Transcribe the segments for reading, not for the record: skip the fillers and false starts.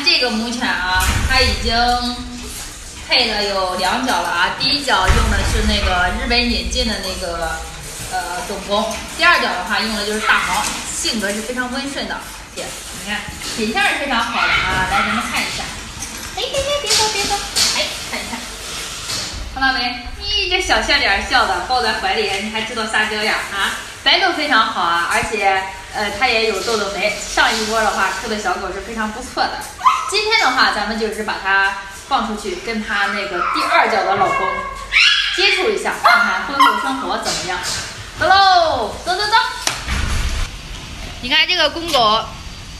这个母犬啊，它已经配了有2脚了啊。第一脚用的是那个日本引进的那个种公，第2脚的话用的就是大黄，性格是非常温顺的。姐，你看品相是非常好的啊。来，咱们看一下。哎，别走别走，哎，看一看，看到没？你这小笑脸笑的，抱在怀里，你还知道撒娇呀啊！白豆非常好啊，而且它也有痘痘眉。上一波的话吃的小狗是非常不错的。今天的话，咱们就是把它放出去，跟它那个第2脚的老公接触一下，看看婚后生活怎么样。走喽，走。你看这个公狗，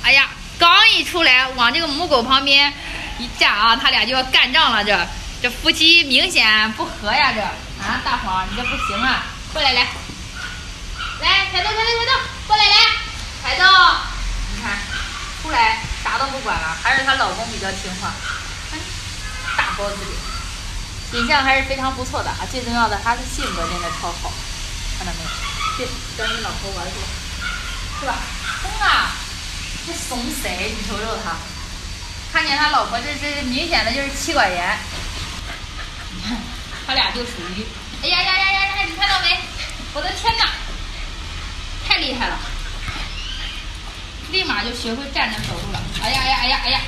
哎呀，刚一出来往这个母狗旁边一站啊，他俩就要干仗了。这夫妻明显不和呀，这啊，大黄你这不行啊，过来来，彩豆，过来彩豆，你看出来啥都不管了，还是她老公比较听话，大包子脸，品相还是非常不错的啊。最重要的，她的性格真的超好，看到没有？去找你老婆玩去，是吧？松啊，这松谁？你瞅瞅他，看见他老婆这明显的就是妻管严。你看他俩就属于，哎呀，你看到没？我的天哪，太厉害了！立马就学会站着走路了。哎呀，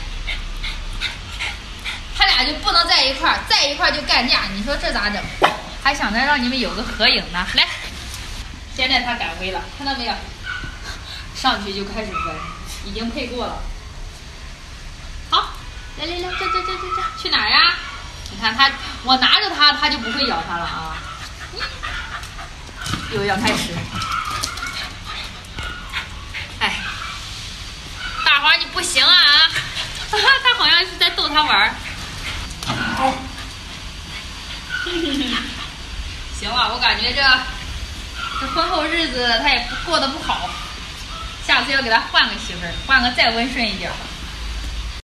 他俩就不能在一块儿，在一块儿就干架，你说这咋整？还想着让你们有个合影呢。来，现在他敢威了，看到没有？上去就开始闻，已经配过了。好，来，这，去哪儿呀？你看他，我拿着它，它就不会咬它了啊。又要开始。哎，大黄你不行啊！他好像是在逗它玩儿。行了，我感觉这婚后日子他也过得不好。下次要给他换个媳妇儿，换个再温顺一点的。